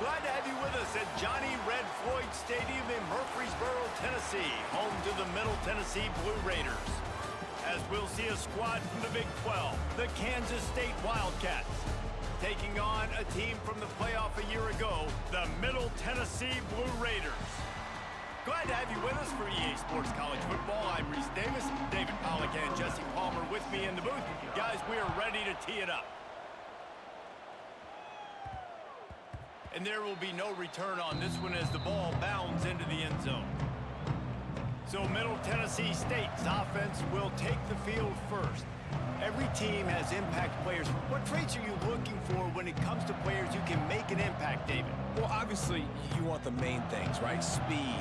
Glad to have you with us at Johnny Red Floyd Stadium in Murfreesboro, Tennessee, home to the Middle Tennessee Blue Raiders. As we'll see a squad from the Big 12, the Kansas State Wildcats, taking on a team from the playoff a year ago, the Middle Tennessee Blue Raiders. Glad to have you with us for EA Sports College Football. I'm Reese Davis, David Pollack and Jesse Palmer with me in the booth. Guys, we are ready to tee it up. And there will be no return on this one as the ball bounds into the end zone. So Middle Tennessee State's offense will take the field first. Every team has impact players. What traits are you looking for when it comes to players who can make an impact, David? Well, obviously, you want the main things, right? Speed,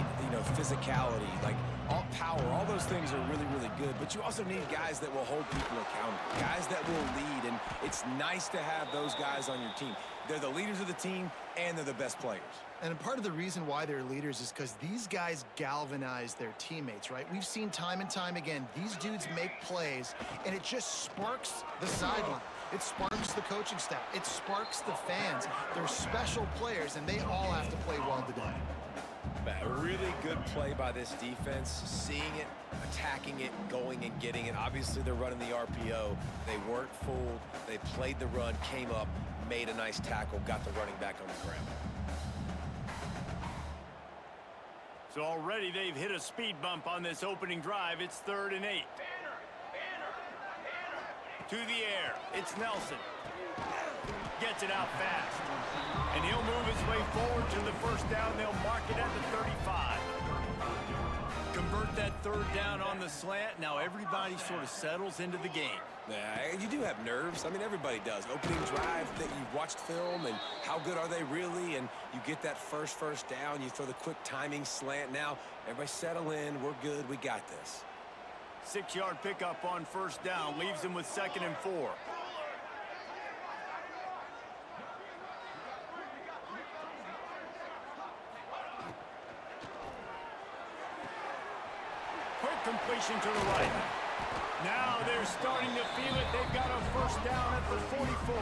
physicality, like all power, all those things are really, really good. But you also need guys that will hold people accountable, guys that will lead. And it's nice to have those guys on your team. They're the leaders of the team, and they're the best players. And part of the reason why they're leaders is because these guys galvanize their teammates, right? We've seen time and time again, these dudes make plays, and it just sparks the sideline. It sparks the coaching staff. It sparks the fans. They're special players, and they all have to play well today. A really good play by this defense, seeing it, attacking it, going and getting it. Obviously, they're running the RPO. They weren't fooled. They played the run, came up, made a nice tackle, got the running back on the ground. So already they've hit a speed bump on this opening drive. It's 3rd and 8. To the air, it's Nelson. Gets it out fast. And he'll move his way forward to the first down. They'll mark it at the 35. Convert that 3rd down on the slant. Now everybody sort of settles into the game. Yeah, you do have nerves. I mean, everybody does. Opening drive that you've watched film and how good are they really? And you get that first down. You throw the quick timing slant. Now, everybody settle in. We're good. We got this. 6-yard pickup on 1st down. Leaves them with 2nd and 4. Quick completion to the right. Now they're starting to feel it. They've got a 1st down at the 44.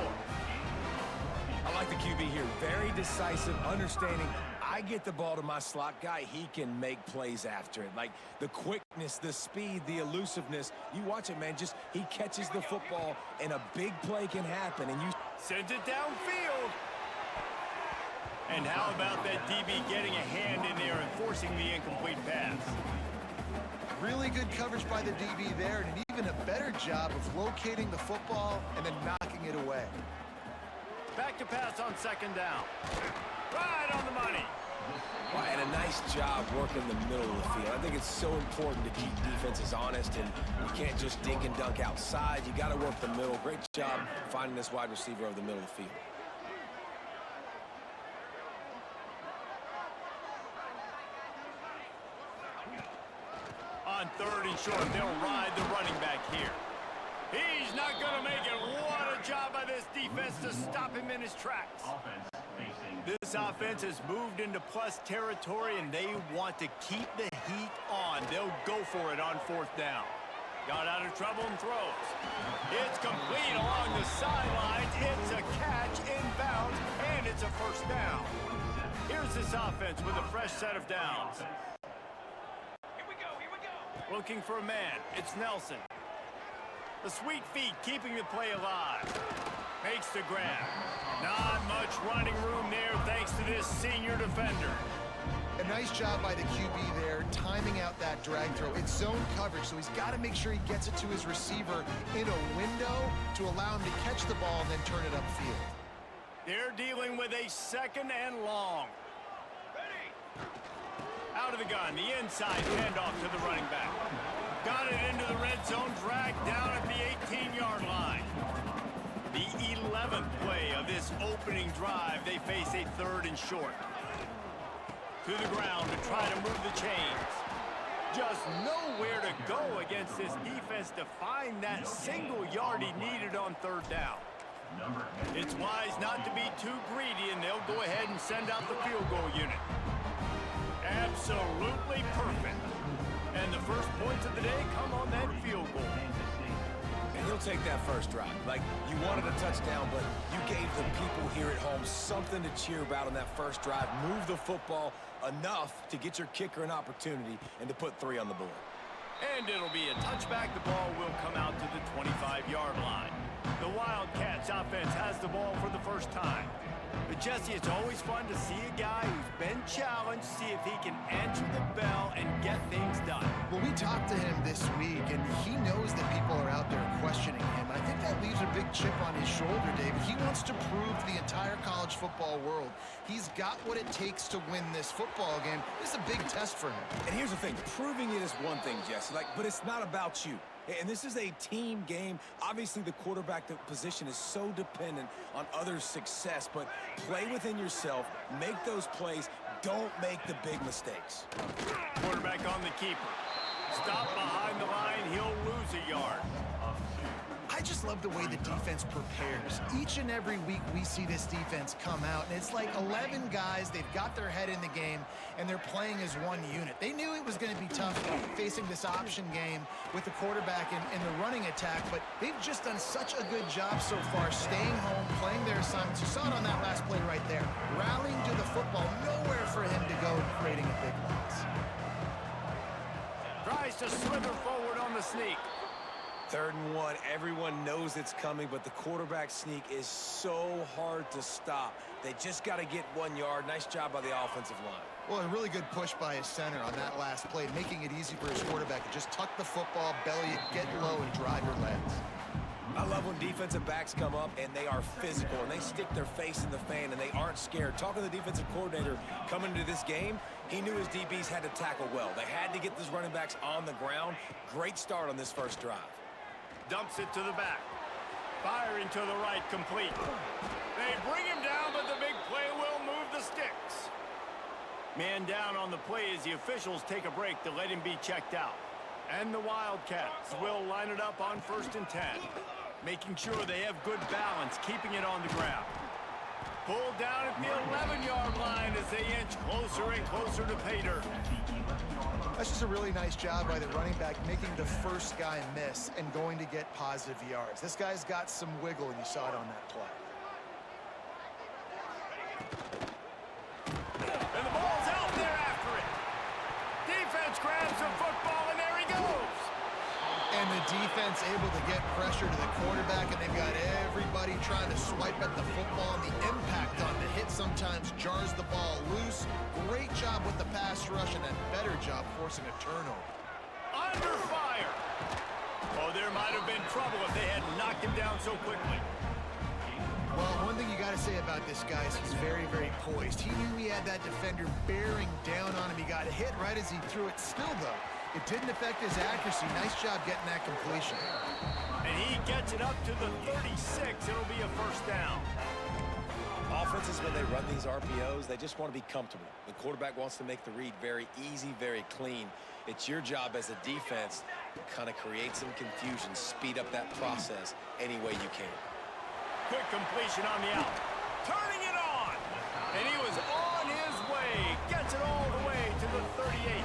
I like the QB here. Very decisive, understanding. I get the ball to my slot guy. He can make plays after it. Like the quickness, the speed, the elusiveness. You watch it, man. Just he catches the football, and a big play can happen. And you sends it downfield. And how about that DB getting a hand in there and forcing the incomplete pass? Really good coverage by the DB there, and even a better job of locating the football and then knocking it away. Back to pass on 2nd down. Right on the money. Well, and a nice job working the middle of the field. I think it's so important to keep defenses honest, and you can't just dink and dunk outside. You got to work the middle. Great job finding this wide receiver over the middle of the field. On 3rd and short, they'll ride the running back here. He's not going to make it. What a job by this defense to stop him in his tracks. This offense has moved into plus territory, and they want to keep the heat on. They'll go for it on 4th down. Got out of trouble and throws. It's complete along the sidelines. It's a catch inbounds, and it's a 1st down. Here's this offense with a fresh set of downs. Looking for a man. It's Nelson. The sweet feet keeping the play alive. Makes the grab. Not much running room there thanks to this senior defender. A nice job by the QB there, timing out that drag throw. It's zone coverage, so he's got to make sure he gets it to his receiver in a window to allow him to catch the ball and then turn it upfield. They're dealing with a 2nd and long. Out of the gun, the inside handoff to the running back. Got it into the red zone, dragged down at the 18-yard line. The 11th play of this opening drive, they face a 3rd and short. To the ground to try to move the chains. Just nowhere to go against this defense to find that single yard he needed on 3rd down. It's wise not to be too greedy, and they'll go ahead and send out the field goal unit. Absolutely perfect. And the first points of the day come on that field goal. And he'll take that first drive. Like, you wanted a touchdown, but you gave the people here at home something to cheer about on that first drive. Move the football enough to get your kicker an opportunity and to put 3 on the board. And it'll be a touchback. The ball will come out to the 25-yard line. The Wildcats offense has the ball for the first time. But, Jesse, it's always fun to see a guy who's been challenged, see if he can answer the bell and get things done. Well, we talked to him this week, and he knows that people are out there questioning him. I think that leaves a big chip on his shoulder, David. He wants to prove to the entire college football world he's got what it takes to win this football game. This is a big test for him. And here's the thing. Proving it is one thing, Jesse, but it's not about you. And this is a team game. Obviously, the quarterback position is so dependent on others' success, but play within yourself, make those plays, don't make the big mistakes. Quarterback on the keeper. Stop behind the line, he'll lose a yard. I just love the way the defense prepares. Each and every week we see this defense come out, and it's like 11 guys, they've got their head in the game, and they're playing as one unit. They knew it was going to be tough facing this option game with the quarterback in the running attack, but they've just done such a good job so far staying home, playing their assignments. You saw it on that last play right there. Rallying to the football, nowhere for him to go, creating a big loss. Tries to slither forward on the sneak. 3rd and 1, everyone knows it's coming, but the quarterback sneak is so hard to stop. They just got to get 1 yard. Nice job by the offensive line. Well, a really good push by his center on that last play, making it easy for his quarterback to just tuck the football, belly it, get low, and drive your legs. I love when defensive backs come up and they are physical and they stick their face in the fan and they aren't scared. Talking to the defensive coordinator coming into this game, he knew his DBs had to tackle well. They had to get those running backs on the ground. Great start on this first drive. Dumps it to the back. Firing to the right, complete. They bring him down, but the big play will move the sticks. Man down on the play as the officials take a break to let him be checked out. And the Wildcats will line it up on 1st and 10. Making sure they have good balance, keeping it on the ground. Pulled down at the 11-yard line as they inch closer and closer to pay dirt. That's just a really nice job by the running back, making the first guy miss and going to get positive yards. This guy's got some wiggle, and you saw it on that play. And the ball's out there after it. Defense grabs the football, and there he goes. And the defense able to get pressure to the quarterback, and they've got everybody trying to swipe at the football, and the impact on the hit sometimes jars the ball loose. Great job with the pass rush, and a better job forcing a turnover. Under fire. Oh, there might have been trouble if they had knocked him down so quickly. Well, one thing you got to say about this guy is he's very, very poised. He knew he had that defender bearing down on him. He got hit right as he threw it. Still, though, it didn't affect his accuracy. Nice job getting that completion. And he gets it up to the 36. It'll be a first down. Offenses, when they run these RPOs, they just want to be comfortable. The quarterback wants to make the read very easy, very clean. It's your job as a defense to kind of create some confusion, speed up that process any way you can. Quick completion on the out. Turning it on. And he was on his way. Gets it all the way to the 38.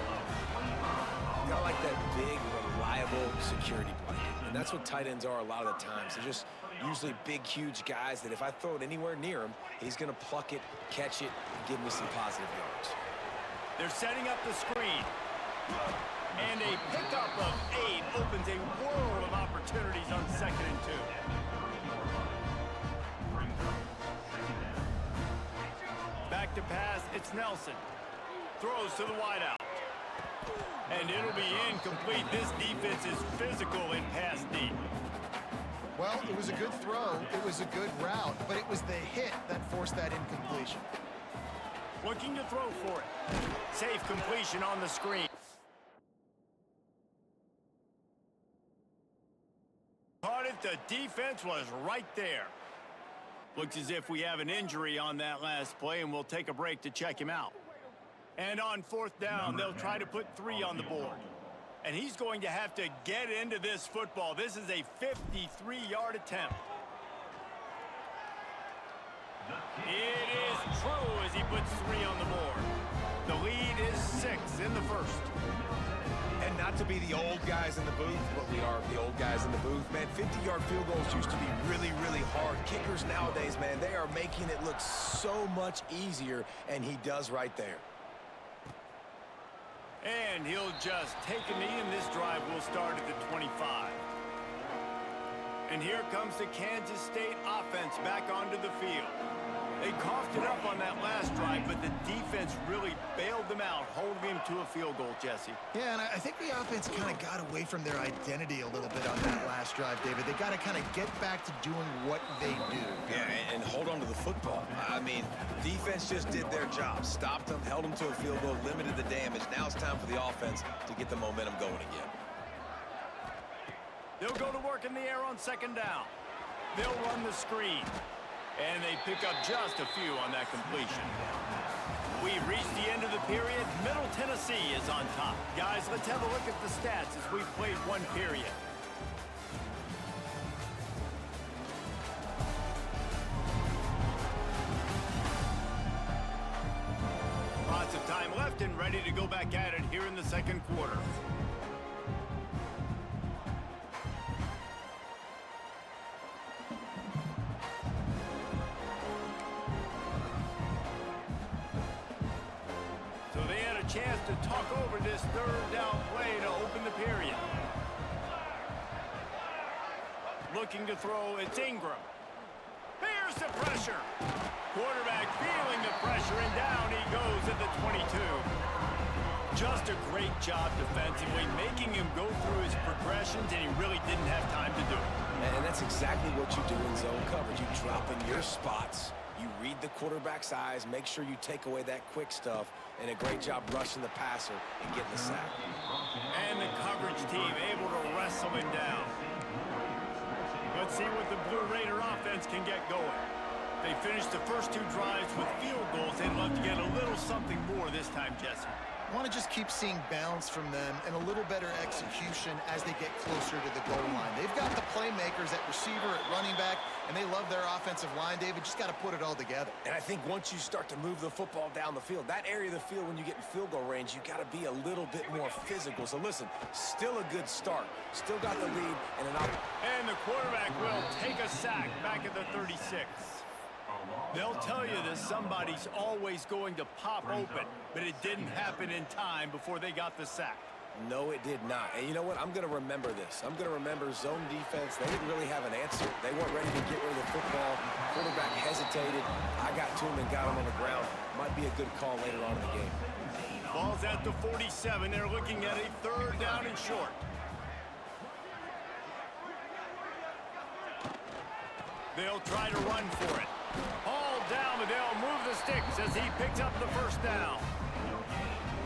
Kind of like that big, reliable security blanket. And that's what tight ends are a lot of the times. They're just usually big, huge guys that if I throw it anywhere near him, he's going to pluck it, catch it, and give me some positive yards. They're setting up the screen. And a pickup of 8 opens a world of opportunities on 2nd and 2. Back to pass, it's Nelson. Throws to the wideout. And it'll be incomplete. This defense is physical in pass deep. Well, it was a good throw. It was a good route, but it was the hit that forced that incompletion. Looking to throw for it. Safe completion on the screen. Caught it, the defense was right there. Looks as if we have an injury on that last play, and we'll take a break to check him out. And on 4th down, they'll try to put 3 on the board. And he's going to have to get into this football. This is a 53-yard attempt. It is true as he puts 3 on the board. The lead is 6 in the first. And not to be the old guys in the booth, but we are the old guys in the booth. Man, 50-yard field goals used to be really, really hard. Kickers nowadays, man, they are making it look so much easier, and he does right there. And he'll just take a knee, and this drive will start at the 25. And here comes the Kansas State offense back onto the field. They coughed it up on that last drive, but the defense really bailed them out, holding him to a field goal, Jesse. Yeah, and I think the offense kind of got away from their identity a little bit on that last drive, David. They got to kind of get back to doing what they do. Yeah, and hold on to the football. I mean, defense just did their job. Stopped them, held them to a field goal, limited the damage. Now it's time for the offense to get the momentum going again. They'll go to work in the air on second down. They'll run the screen. And they pick up just a few on that completion. We've reached the end of the period. Middle Tennessee is on top. Guys, let's have a look at the stats as we've played one period. Lots of time left and ready to go back at it here in the second quarter. Chance to talk over this third down play to open the period. Looking to throw, it's Ingram. Here's the pressure. Quarterback feeling the pressure, and down he goes at the 22. Just a great job defensively, making him go through his progressions, and he really didn't have time to do it. And that's exactly what you do in zone coverage. You drop in your spots, you read the quarterback's eyes, make sure you take away that quick stuff, and a great job rushing the passer and getting the sack. And the coverage team able to wrestle him down. Let's see what the Blue Raider offense can get going. They finished the first two drives with field goals. They'd love to get a little something more this time, Jesse. I want to just keep seeing balance from them and a little better execution as they get closer to the goal line. They've got the playmakers at receiver, at running back, and they love their offensive line, David. Just got to put it all together. And I think once you start to move the football down the field, that area of the field when you get in field goal range, you got to be a little bit more physical. So listen, still a good start. Still got the lead and an opportunity. And the quarterback will take a sack back at the 36. They'll tell you that somebody's always going to pop open, but it didn't happen in time before they got the sack. No, it did not. And you know what? I'm going to remember this. I'm going to remember zone defense. They didn't really have an answer. They weren't ready to get rid of the football. Quarterback hesitated. I got to him and got him on the ground. Might be a good call later on in the game. Ball's at the 47. They're looking at a third down and short. They'll try to run for it. All down, but they'll move the sticks as he picks up the first down.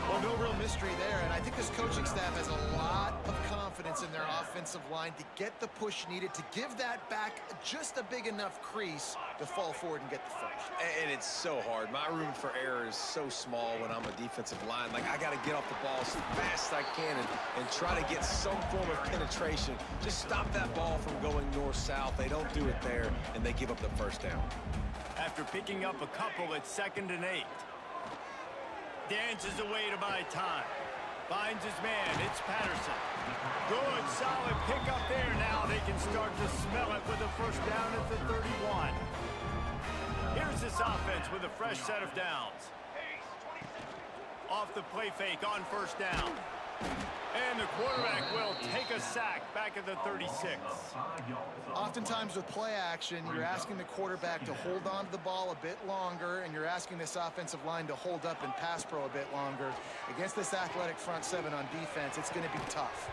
Well, no real mystery there, and I think this coaching staff has a lot of confidence in their offensive line to get the push needed, to give that back just a big enough crease to fall forward and get the first. And it's so hard. My room for error is so small when I'm a defensive line. Like, I got to get off the ball as fast as I can and try to get some form of penetration. Just stop that ball from going north-south. They don't do it there, and they give up the first down. After picking up a couple, it's 2nd and 8. Dances away to buy time. Finds his man. It's Patterson. Good, solid pickup there. Now they can start to smell it with a first down at the 31. Here's this offense with a fresh set of downs. Off the play fake on first down. And the quarterback will take a sack back at the 36. Oftentimes with play action, you're asking the quarterback to hold on to the ball a bit longer, and you're asking this offensive line to hold up in pass pro a bit longer. Against this athletic front seven on defense, it's going to be tough.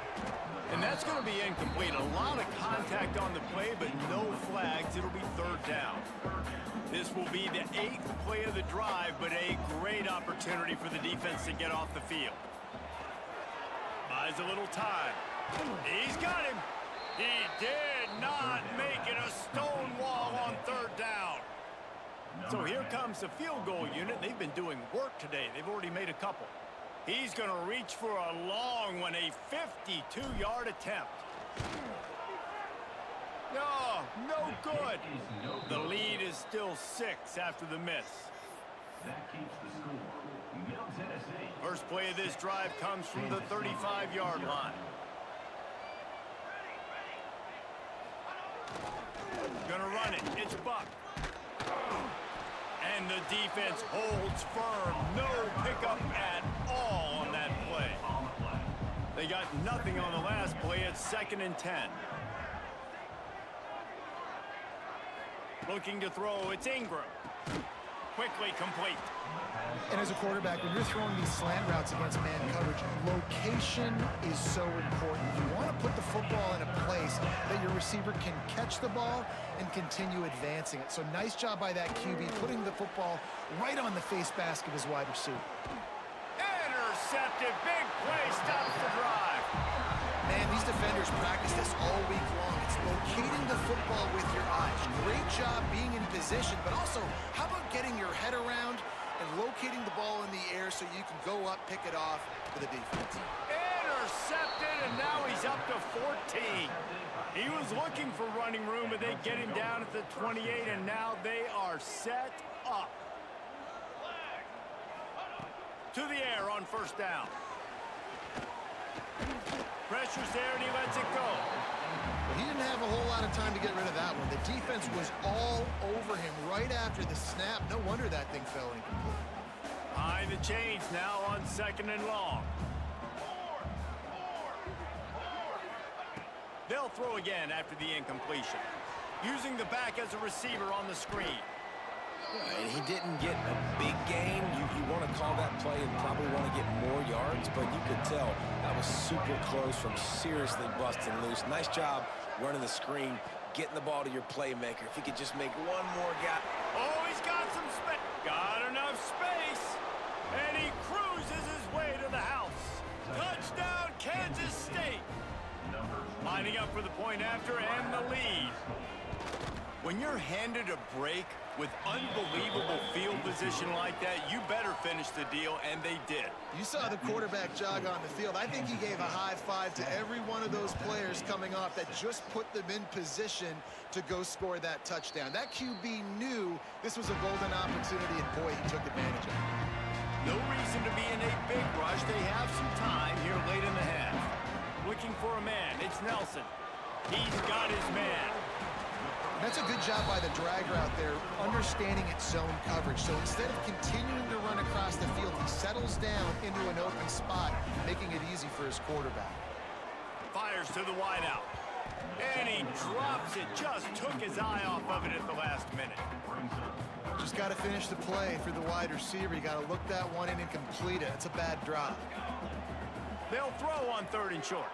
And that's going to be incomplete. A lot of contact on the play, but no flags. It'll be third down. This will be the 8th play of the drive, but a great opportunity for the defense to get off the field. Buys a little time. He's got him. He did not make it a stone wall on third down. So here comes the field goal unit. They've been doing work today. They've already made a couple. He's going to reach for a long one, a 52-yard attempt. No, no good. The lead is still 6 after the miss. That keeps the score First play of this drive comes from the 35-yard line. Gonna run it. It's Buck. And the defense holds firm. No pickup at all on that play. They got nothing on the last play. It's 2nd and 10. Looking to throw. It's Ingram. Quickly complete. And as a quarterback, when you're throwing these slant routes against man coverage, location is so important. You want to put the football in a place that your receiver can catch the ball and continue advancing it. So nice job by that QB, putting the football right on the face mask of his wide receiver. Intercepted. Big play. Stops the drive. Man, these defenders practice this all week long. It's locating the football with your eyes. Great job being in position, but also, how about getting your head around and locating the ball in the air so you can go up, pick it off for the defense. Intercepted, and now he's up to 14. He was looking for running room, but they get him down at the 28, and now they are set up. To the air on first down. Pressure's there, and he lets it go. Well, he didn't have a whole lot of time to get rid of that one. The defense was all over him right after the snap. No wonder that thing fell incomplete. High the chains now on 2nd and long. They'll throw again after the incompletion. Using the back as a receiver on the screen. And he didn't get a big gain. You want to call that play and probably want to get more yards, but you could tell that was super close from seriously busting loose. Nice job running the screen, getting the ball to your playmaker. If he could just make one more gap. Oh, he's got some space. Got enough space. And he cruises his way to the house. Touchdown, Kansas State. Lining up for the point after and the lead. When you're handed a break with unbelievable field position like that, you better finish the deal, and they did. You saw the quarterback jog on the field. I think he gave a high five to every one of those players coming off that just put them in position to go score that touchdown. That QB knew this was a golden opportunity, and boy, he took advantage of it. No reason to be in a big rush. They have some time here late in the half. Looking for a man. It's Nelson. He's got his man. That's a good job by the drag route there, understanding its zone coverage. So instead of continuing to run across the field, he settles down into an open spot, making it easy for his quarterback. Fires to the wideout. And he drops it. Just took his eye off of it at the last minute. Just got to finish the play for the wide receiver. You got to look that one in and complete it. It's a bad drop. They'll throw on 3rd and short.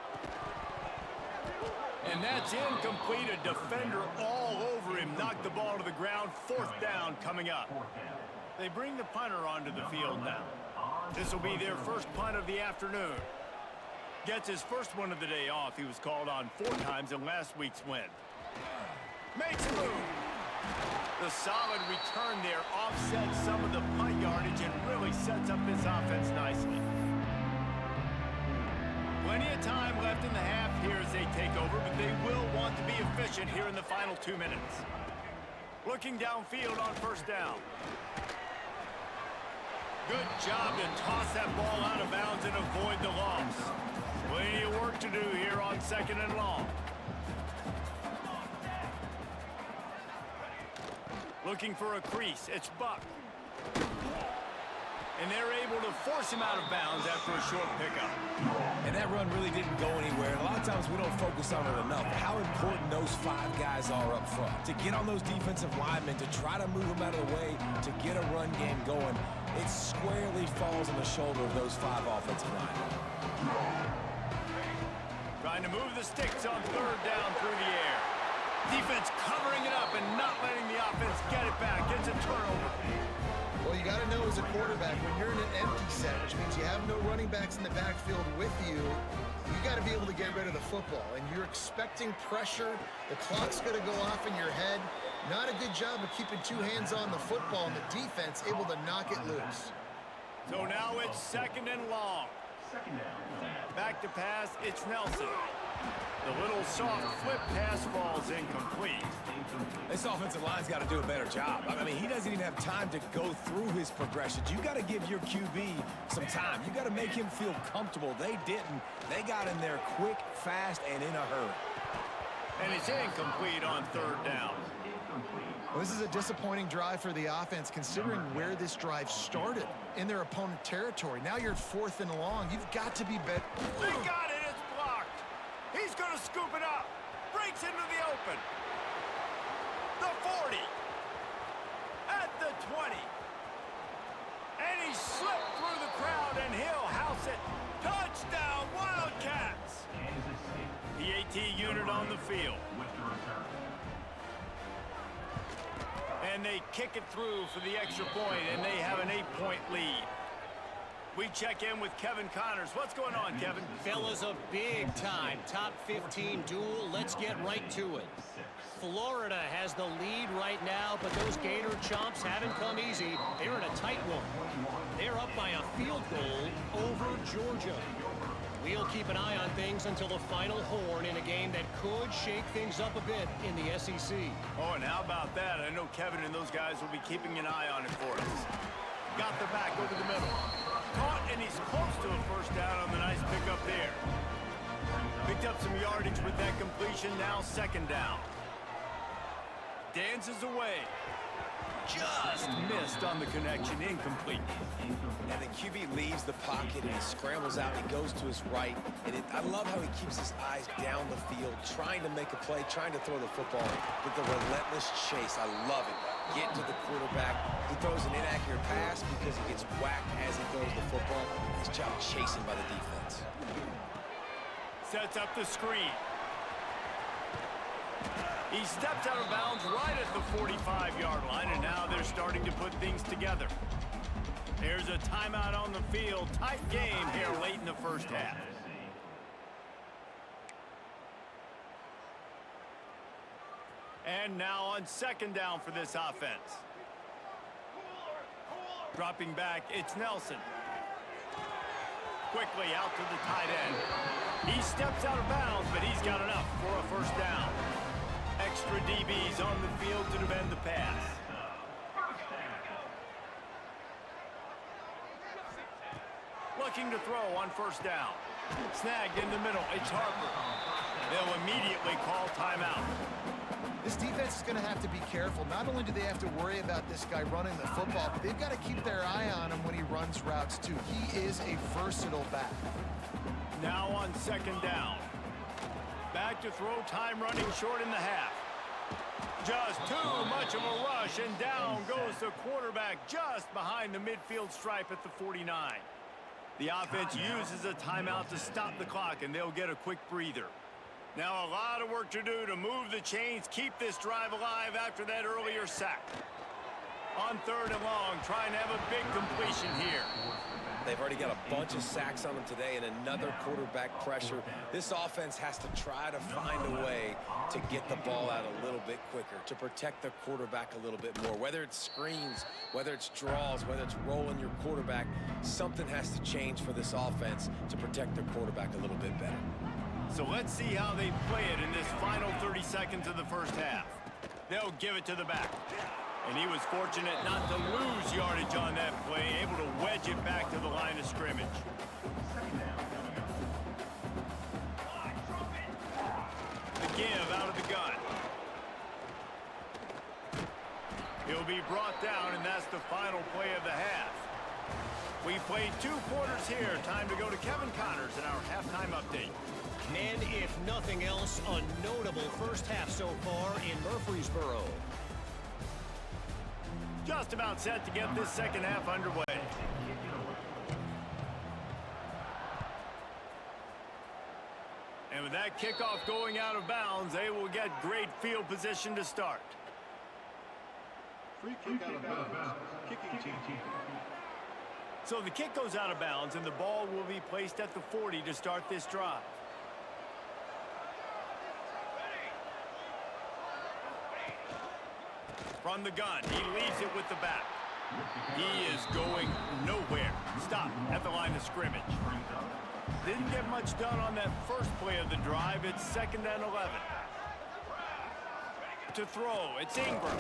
And that's incomplete. A defender all over him. Knocked the ball to the ground. 4th down coming up. They bring the punter onto the field now. This will be their first punt of the afternoon. Gets his first one of the day off. He was called on 4 times in last week's win. Makes a move. The solid return there offsets some of the punt yardage and really sets up this offense nicely. Plenty of time left in the half here as they take over, but they will want to be efficient here in the final 2 minutes. Looking downfield on first down. Good job to toss that ball out of bounds and avoid the loss. Plenty of work to do here on 2nd and long. Looking for a crease. It's Buck. And they're able to force him out of bounds after a short pickup. And that run really didn't go anywhere. And a lot of times we don't focus on it enough. How important those 5 guys are up front. To get on those defensive linemen, to try to move them out of the way, to get a run game going, it squarely falls on the shoulder of those 5 offensive linemen. Trying to move the sticks on 3rd down through the air. Defense covering it up and not letting the offense get it back. Gets a turnover. Well, you got to know as a quarterback, when you're in an empty set, which means you have no running backs in the backfield with you, you got to be able to get rid of the football. And you're expecting pressure. The clock's going to go off in your head. Not a good job of keeping 2 hands on the football, and the defense able to knock it loose. So now it's 2nd and long. Back to pass, it's Nelson. The little soft flip pass falls incomplete. This offensive line's got to do a better job. I mean, he doesn't even have time to go through his progressions. You got to give your QB some time. You got to make him feel comfortable. They didn't. They got in there quick, fast, and in a hurry. And it's incomplete on third down. Well, this is a disappointing drive for the offense, considering where this drive started in their opponent territory. Now you're 4th and long. You've got to be better. They got it. It's blocked. He's going to scoop it up. Breaks into the open. The 40. At the 20. And he slipped through the crowd, and he'll house it. Touchdown, Wildcats. The AT unit on the field. And they kick it through for the extra point, and they have an 8-point lead. We check in with Kevin Connors. What's going on, Kevin? Fellas, a big-time top 15 duel. Let's get right to it. Florida has the lead right now, but those Gator chomps haven't come easy. They're in a tight one. They're up by a field goal over Georgia. We'll keep an eye on things until the final horn in a game that could shake things up a bit in the SEC. Oh, and how about that? I know Kevin and those guys will be keeping an eye on it for us. Got the back over the middle. Caught, and he's close to a first down on the nice pickup there. Picked up some yardage with that completion, now second down. Dances away. Just missed on the connection, incomplete. And the QB leaves the pocket and he scrambles out and he goes to his right. And I love how he keeps his eyes down the field, trying to make a play, trying to throw the football with the relentless chase. I love it. Get to the quarterback. He throws an inaccurate pass because he gets whacked as he throws the football. Nice job chasing by the defense. Sets up the screen. He steps out of bounds right at the 45-yard line, and now they're starting to put things together. There's a timeout on the field. Tight game here late in the first half. And now on second down for this offense. Dropping back, it's Nelson. Quickly out to the tight end. He steps out of bounds, but he's got enough for a first down. Extra DBs on the field to defend the pass. Looking to throw on first down. Snagged in the middle. It's Harper. They'll immediately call timeout. This defense is going to have to be careful. Not only do they have to worry about this guy running the football, but they've got to keep their eye on him when he runs routes too. He is a versatile back. Now on second down. Back to throw, time running short in the half. Just too much of a rush, and down goes the quarterback just behind the midfield stripe at the 49. The offense uses a timeout to stop the clock, and they'll get a quick breather. Now a lot of work to do to move the chains, keep this drive alive after that earlier sack. On third and long, trying to have a big completion here. They've already got a bunch of sacks on them today and another quarterback pressure. This offense has to try to find a way to get the ball out a little bit quicker, to protect the quarterback a little bit more. Whether it's screens, whether it's draws, whether it's rolling your quarterback, something has to change for this offense to protect their quarterback a little bit better. So let's see how they play it in this final 30 seconds of the first half. They'll give it to the back. And he was fortunate not to lose yardage on that play, able to wedge it back to the line of scrimmage. The give out of the gun. He'll be brought down, and that's the final play of the half. We played 2 quarters here. Time to go to Kevin Connors in our halftime update. And if nothing else, a notable first half so far in Murfreesboro. Just about set to get this second half underway. And with that kickoff going out of bounds, they will get great field position to start. Free kick out of bounds. Kicking team. So the kick goes out of bounds, and the ball will be placed at the 40 to start this drive. From the gun, he leaves it with the back. He is going nowhere. Stop at the line of scrimmage. didn't get much done on that first play of the drive. It's 2nd and 11. To throw, it's Ingram.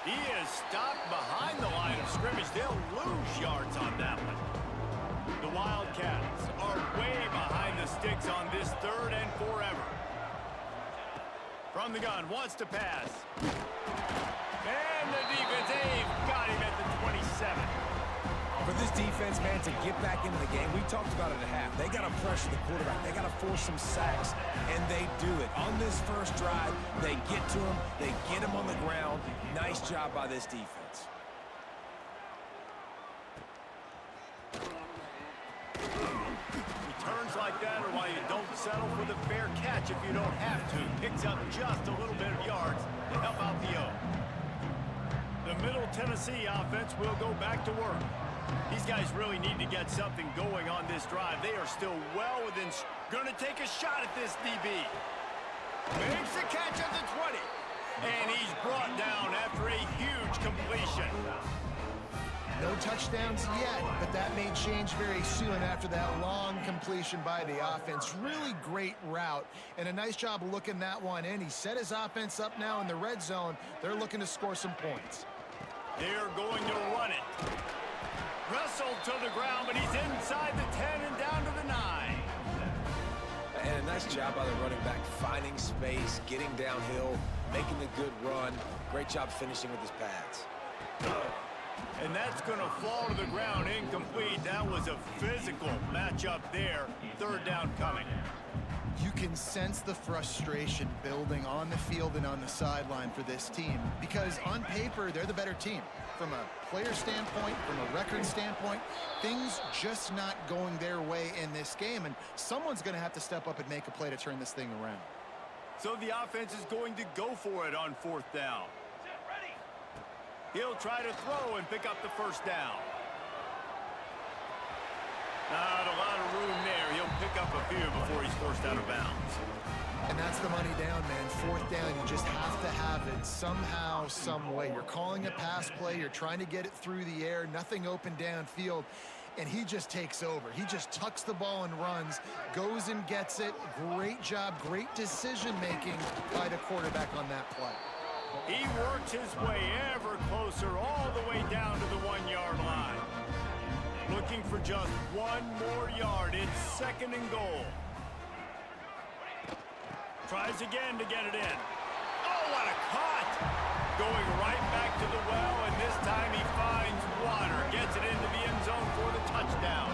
He is stopped behind the line of scrimmage. They'll lose yards on that one. The Wildcats are way behind the sticks on this 3rd and forever. From the gun, wants to pass. And the defense, they've got him at the 27. For this defense, man, to get back into the game, we talked about it at half. They got to pressure the quarterback. They got to force some sacks, and they do it. On this first drive, they get to him. They get him on the ground. Nice job by this defense. Returns like that are why you don't settle for the fair catch if you don't have to. Picks up just a little bit of yards to help out the O. The Middle Tennessee offense will go back to work. These guys really need to get something going on this drive. They are still well within. Going to take a shot at this DB. Makes the catch at the 20. And he's brought down after a huge completion. No touchdowns yet, but that may change very soon after that long completion by the offense. Really great route, and a nice job of looking that one in. He set his offense up now in the red zone. They're looking to score some points. They're going to run it. Wrestled to the ground, but he's inside the 10 and down to the 9. And a nice job by the running back, finding space, getting downhill, making the good run. Great job finishing with his pads. And that's going to fall to the ground incomplete. That was a physical matchup there. 3rd down coming. You can sense the frustration building on the field and on the sideline for this team because on paper, they're the better team. From a player standpoint, from a record standpoint, things just not going their way in this game, and someone's going to have to step up and make a play to turn this thing around. So the offense is going to go for it on 4th down. He'll try to throw and pick up the 1st down. Not a lot of room there. He'll pick up a few before he's forced out of bounds. And that's the money down, man. 4th down, you just have to have it somehow, some way. You're calling a pass play. You're trying to get it through the air. Nothing open downfield. And he just takes over. He just tucks the ball and runs, goes and gets it. Great job, great decision-making by the quarterback on that play. He works his way ever closer all the way down to the 1-yard line. Looking for just 1 more yard. It's 2nd and goal. Tries again to get it in. Oh, what a cut! Going right back to the well, and this time he finds water. Gets it into the end zone for the touchdown.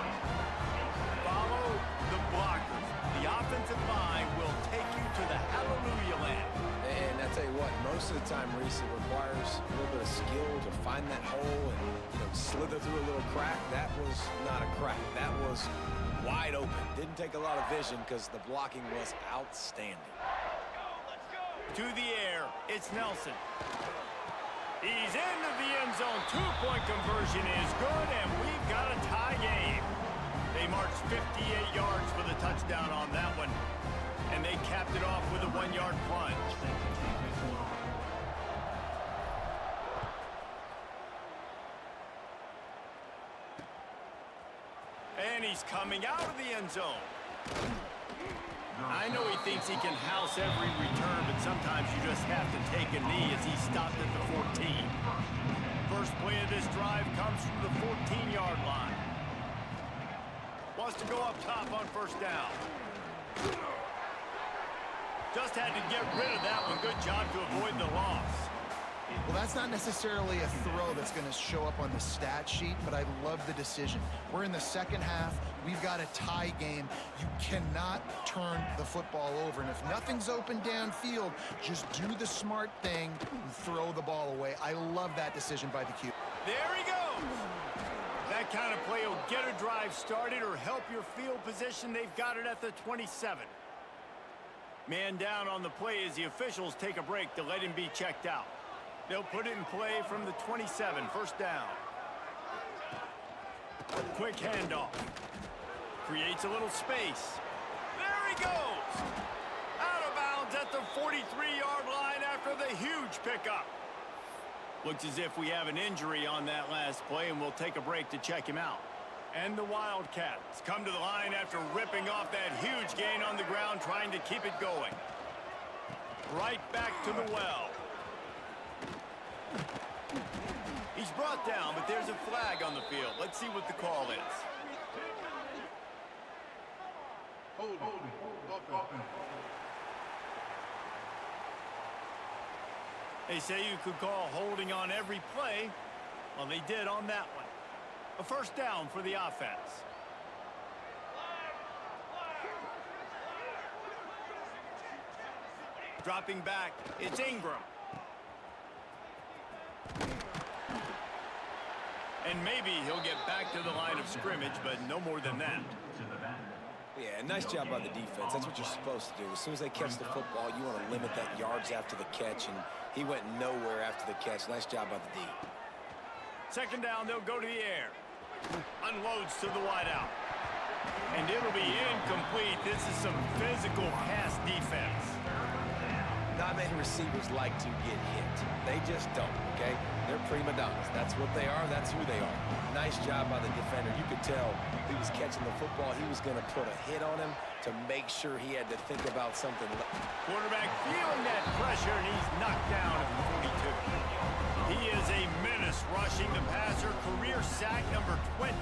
Follow the blockers. The offensive line will take you to the hallelujah land. And I tell you what, most of the time, Reese, it requires a little bit of skill to find that hole and slither through a little crack. That was not a crack. That was wide open. Didn't take a lot of vision because the blocking was outstanding. To the air, it's Nelson. He's into the end zone. 2-point conversion is good, and we've got a tie game. They marched 58 yards for the touchdown on that one, and they capped it off with a 1-yard plunge. And he's coming out of the end zone. I know he thinks he can house every return, but sometimes you just have to take a knee as he stopped at the 14. First play of this drive comes from the 14-yard line. Wants to go up top on 1st down. Just had to get rid of that one. Good job to avoid the loss. Well, that's not necessarily a throw that's going to show up on the stat sheet, but I love the decision. We're in the 2nd half. We've got a tie game. You cannot turn the football over. And if nothing's open downfield, just do the smart thing and throw the ball away. I love that decision by the Q. There he goes. That kind of play will get a drive started or help your field position. They've got it at the 27. Man down on the play as the officials take a break to let him be checked out. They'll put it in play from the 27, 1st down. Quick handoff. Creates a little space. There he goes. Out of bounds at the 43-yard line after the huge pickup. Looks as if we have an injury on that last play, and we'll take a break to check him out. And the Wildcats come to the line after ripping off that huge gain on the ground, trying to keep it going. Right back to the well. He's brought down, but there's a flag on the field. Let's see what the call is. Holding. Offense. They say you could call holding on every play. Well, they did on that one. A first down for the offense. Dropping back, it's Ingram. And maybe he'll get back to the line of scrimmage, but no more than that. Yeah, nice job by the defense. That's what you're supposed to do. As soon as they catch the football, you want to limit that yards after the catch, and he went nowhere after the catch. Nice job by the D. Second down, they'll go to the air. Unloads to the wideout. And it'll be incomplete. This is some physical pass defense. Not many receivers like to get hit. They just don't, okay? They're prima donnas. That's what they are. That's who they are. Nice job by the defender. You could tell he was catching the football. He was going to put a hit on him to make sure he had to think about something. Quarterback feeling that pressure, and he's knocked down at the 42. He is a menace rushing the passer. Career sack number 20.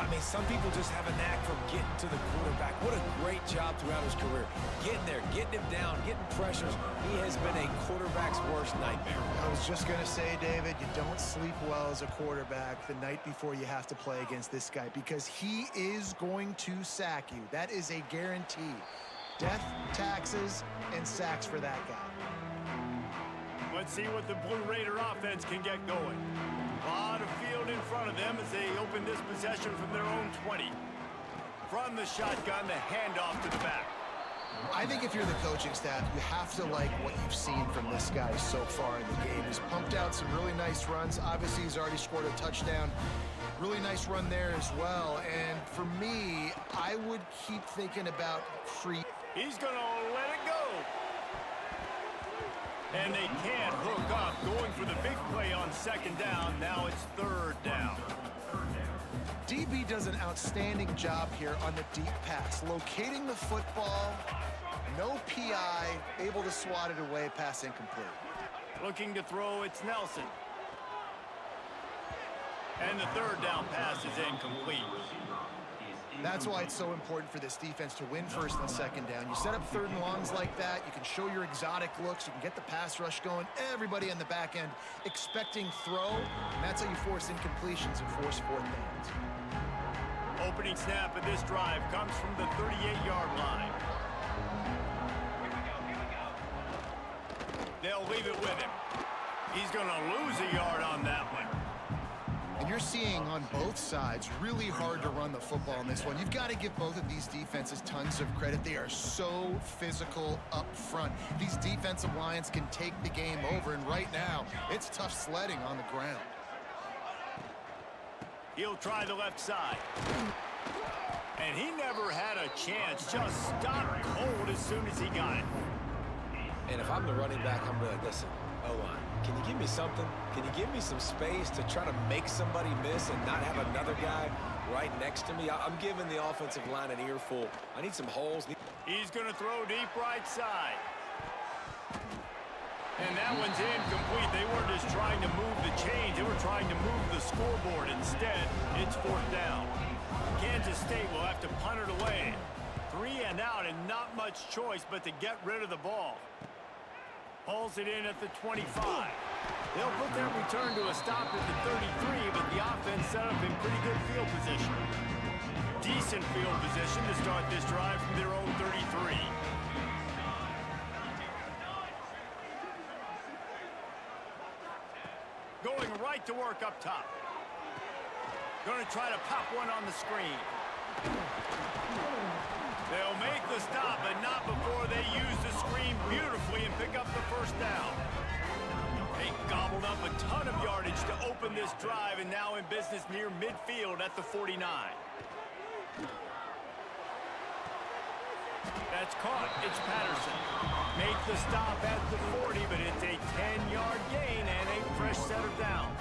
I mean, some people just have a knack for getting to the quarterback. What a great job throughout his career. Getting there, getting him down, getting pressures. He has been a quarterback's worst nightmare. I was just going to say, David, you don't sleep well as a quarterback the night before you have to play against this guy, because he is going to sack you. That is a guarantee. Death, taxes, and sacks for that guy. Let's see what the Blue Raider offense can get going. A lot of field in front of them as they open this possession from their own 20. From the shotgun, the handoff to the back. I think if you're the coaching staff, you have to like what you've seen from this guy so far in the game. He's pumped out some really nice runs. Obviously, he's already scored a touchdown. Really nice run there as well. And for me, I would keep thinking about free. He's going to let it go. And they can't hook up, going for the big play on second down. Now it's third down. DB does an outstanding job here on the deep pass, locating the football, no PI, able to swat it away, pass incomplete. Looking to throw, it's Nelson. And the third down pass is incomplete. That's why it's so important for this defense to win first and second down. You set up third and longs like that, you can show your exotic looks, you can get the pass rush going, everybody in the back end expecting throw, and that's how you force incompletions and force fourth downs. Opening snap of this drive comes from the 38-yard line. They'll leave it with him. He's going to lose a yard on that one. And you're seeing on both sides really hard to run the football in this one. You've got to give both of these defenses tons of credit. They are so physical up front. These defensive lines can take the game over, and right now, it's tough sledding on the ground. He'll try the left side. And he never had a chance. Just stopped cold as soon as he got it. And if I'm the running back, I'm really like, listen, O-line, can you give me something? Can you give me some space to try to make somebody miss and not have another guy right next to me? I'm giving the offensive line an earful. I need some holes. He's going to throw deep right side. And that one's incomplete. They weren't just trying to move the chains. They were trying to move the scoreboard. Instead, it's fourth down. Kansas State will have to punt it away. 3 and out, and not much choice but to get rid of the ball. Hauls it in at the 25. They'll put that return to a stop at the 33, but the offense set up in pretty good field position. Decent field position to start this drive from their own 33. Going right to work up top. Going to try to pop one on the screen. They'll make the stop, but not before they use the screen beautifully and pick up the first down. They gobbled up a ton of yardage to open this drive, and now in business near midfield at the 49. That's caught. It's Patterson. Make the stop at the 40, but it's a 10-yard gain and a fresh set of downs.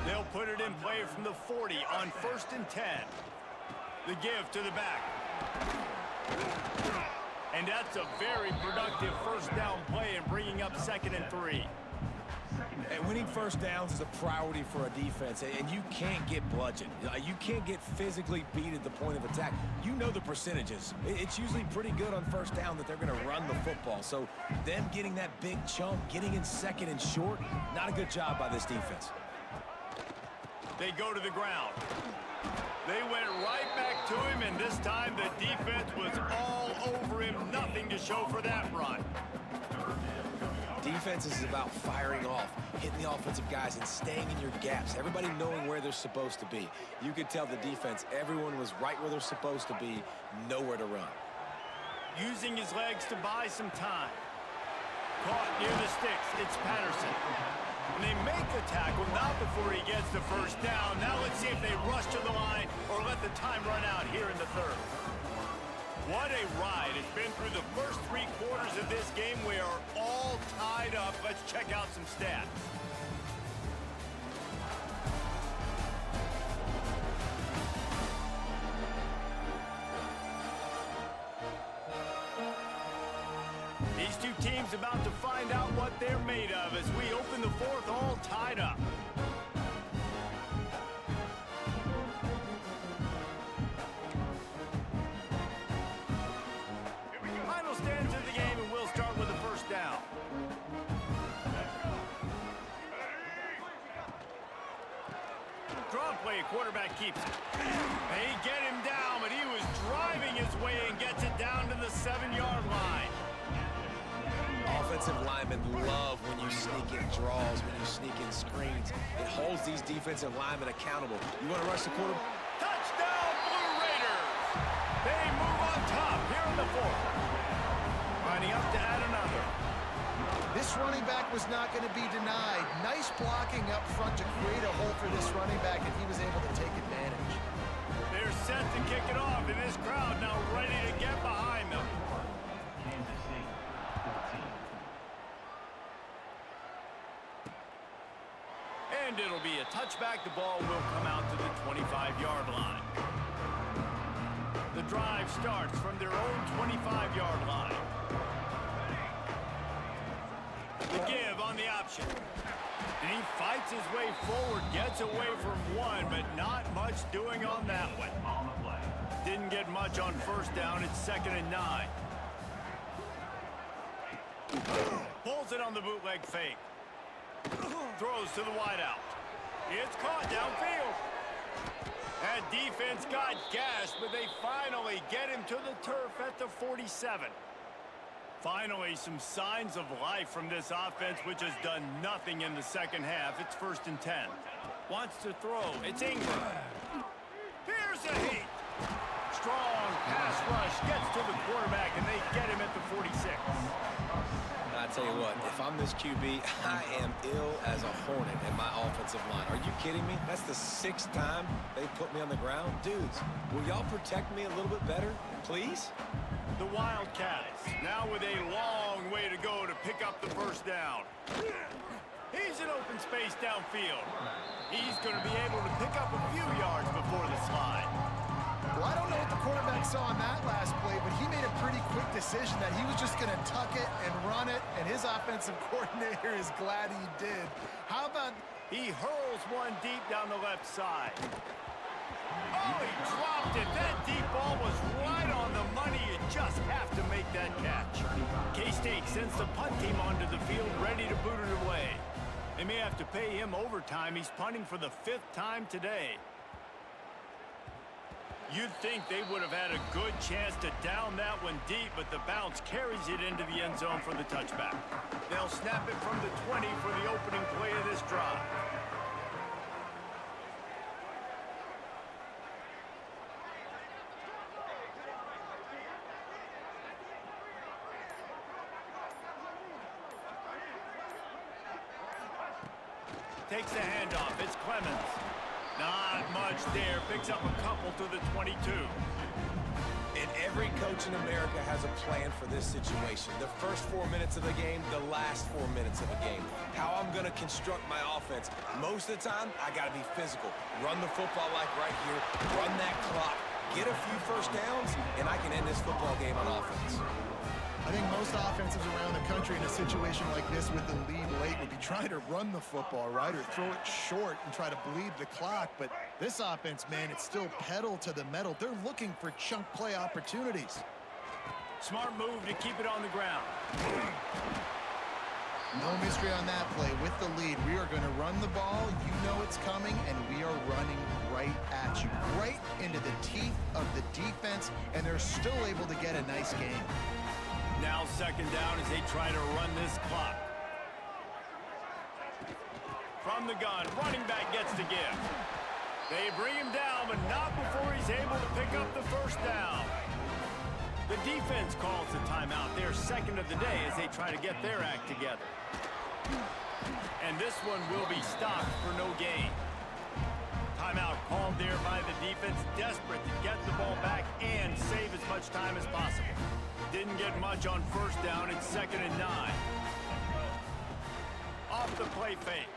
They'll put it in play from the 40 on 1st and 10. The give to the back. And that's a very productive first down play and bringing up 2nd and 3. And winning first downs is a priority for a defense, and you can't get bludgeoned. You can't get physically beat at the point of attack. You know the percentages. It's usually pretty good on first down that they're going to run the football. So them getting that big chunk, getting in 2nd and short, not a good job by this defense. They go to the ground. They went right back to him, and this time the defense was all over him. Nothing to show for that run. Defense is about firing off, hitting the offensive guys, and staying in your gaps. Everybody knowing where they're supposed to be. You could tell the defense, everyone was right where they're supposed to be, nowhere to run. Using his legs to buy some time. Caught near the sticks. It's Patterson. And they make the tackle, not before he gets the first down. Now let's see if they rush to the line or let the time run out here in the 3rd. What a ride. It's been through the first 3 quarters of this game. We are all tied up. Let's check out some stats. These two teams about to find out what they're made of as we open the 4th all tied up. Final stands of the game, and we'll start with the first down. Draw play, quarterback keeps it. They get him down, but he was driving his way and gets it down to the 7-yard line. Offensive linemen love when you sneak in draws, when you sneak in screens. It holds these defensive linemen accountable. You want to rush the quarterback? Touchdown, Blue Raiders! They move on top here in the 4th. Lining up to add another. This running back was not going to be denied. Nice blocking up front to create a hole for this running back, and he was able to take advantage. They're set to kick it off, and this crowd now ready to get behind them. And it'll be a touchback. The ball will come out to the 25-yard line. The drive starts from their own 25-yard line. The give on the option. And he fights his way forward, gets away from one, but not much doing on that one. Didn't get much on first down. It's 2nd and 9. Pulls it on the bootleg fake. Throws to the wideout. It's caught downfield. That defense got gashed, but they finally get him to the turf at the 47. Finally, some signs of life from this offense, which has done nothing in the second half. It's 1st and 10. Wants to throw. It's Ingram. Here's a heat. Strong pass rush gets to the quarterback, and they get him at the 46. I tell you what, if I'm this QB, I am ill as a hornet in my offensive line. Are you kidding me? That's the 6th time they put me on the ground. Dudes, will y'all protect me a little bit better, please? The Wildcats now with a long way to go to pick up the first down. He's in open space downfield. He's going to be able to pick up a few yards before the slide. Well, I don't know what the quarterback saw on that last play, but he made a pretty quick decision that he was just going to tuck it and run it, and his offensive coordinator is glad he did. How about... He hurls one deep down the left side. Oh, he dropped it. That deep ball was right on the money. You just have to make that catch. K-State sends the punt team onto the field, ready to boot it away. They may have to pay him overtime. He's punting for the 5th time today. You'd think they would have had a good chance to down that one deep, but the bounce carries it into the end zone for the touchback. They'll snap it from the 20 for the opening play of this drive. Takes the handoff. It's Clemens. Not much there. Picks up a couple to the 22. And And every coach in America has a plan for this situation. The first 4 minutes of the game, the last 4 minutes of the game. How I'm going to construct my offense. Most of the time, I got to be physical. Run the football like right here. Run that clock. Get a few first downs, and I can end this football game on offense. I think most offenses around the country in a situation like this with the lead late would be trying to run the football, right, or throw it short and try to bleed the clock. But this offense, man, it's still pedal to the metal. They're looking for chunk play opportunities. Smart move to keep it on the ground. No mystery on that play. With the lead, we are going to run the ball. You know it's coming, and we are running right at you, right into the teeth of the defense, and they're still able to get a nice game. Now second down as they try to run this clock. From the gun, running back gets to give. They bring him down, but not before he's able to pick up the first down. The defense calls the timeout. They're second of the day as they try to get their act together. And this one will be stopped for no gain. Timeout called there by the defense, desperate to get the ball back and save as much time as possible. Didn't get much on first down. It's 2nd and 9. Off the play fake.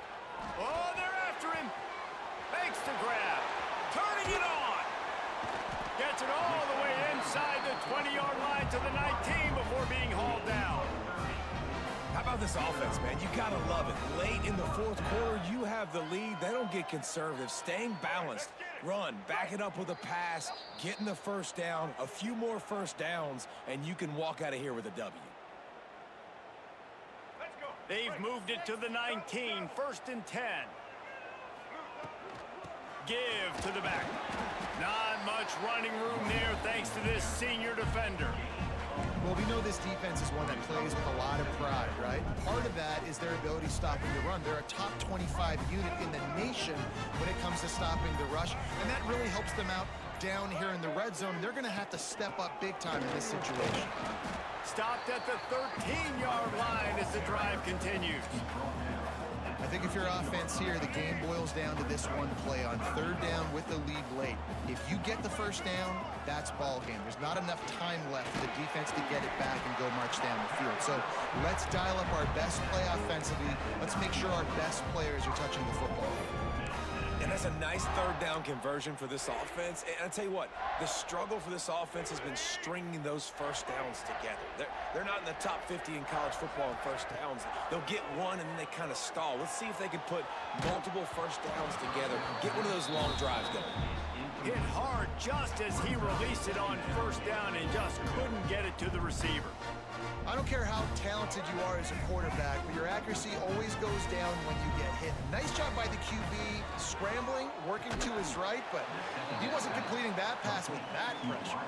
Oh, they're after him. Makes the grab. Turning it on. Gets it all the way inside the 20-yard line to the 19 before being hauled down. How about this offense, man? You got to love it. Late in the fourth quarter, you have the lead. They don't get conservative. Staying balanced. Run, back it up with a pass, getting the first down, a few more first downs, and you can walk out of here with a W. They've moved it to the 19, 1st and 10. Give to the back. Not much running room there thanks to this senior defender. Well, we know this defense is one that plays with a lot of pride, right? Part of that is their ability stopping the run. They're a top 25 unit in the nation when it comes to stopping the rush, and that really helps them out down here in the red zone. They're going to have to step up big time in this situation. Stopped at the 13-yard line as the drive continues. I think if you're offense here, the game boils down to this one play on 3rd down with the lead late. If you get the first down, that's ball game. There's not enough time left for the defense to get it back and go march down the field. So let's dial up our best play offensively. Let's make sure our best players are touching the football. And that's a nice 3rd down conversion for this offense. And I tell you what, the struggle for this offense has been stringing those first downs together. They're not in the top 50 in college football in first downs. They'll get one and then they kind of stall. Let's see if they can put multiple first downs together. Get one of those long drives going. Hit hard just as he released it on first down and just couldn't get it to the receiver. I don't care how talented you are as a quarterback, but your accuracy always goes down when you get hit. Nice job by the QB, scrambling, working to his right, but he wasn't completing that pass with that pressure.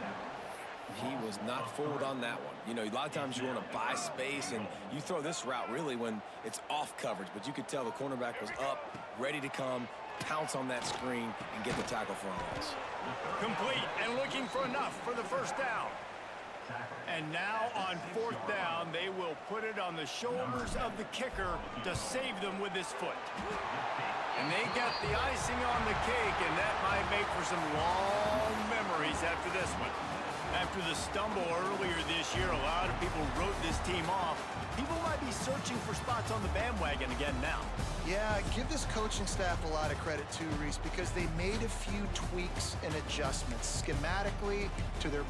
He was not fooled on that one. You know, a lot of times you want to buy space, and you throw this route really when it's off coverage, but you could tell the cornerback was up, ready to come, pounce on that screen, and get the tackle for a loss. Complete and looking for enough for the first down. And now on 4th down, they will put it on the shoulders of the kicker to save them with his foot. And they get the icing on the cake, and that might make for some long memories after this one. After the stumble earlier this year, a lot of people wrote this team off. People might be searching for spots on the bandwagon again now. Yeah, give this coaching staff a lot of credit too, Reese, because they made a few tweaks and adjustments schematically to their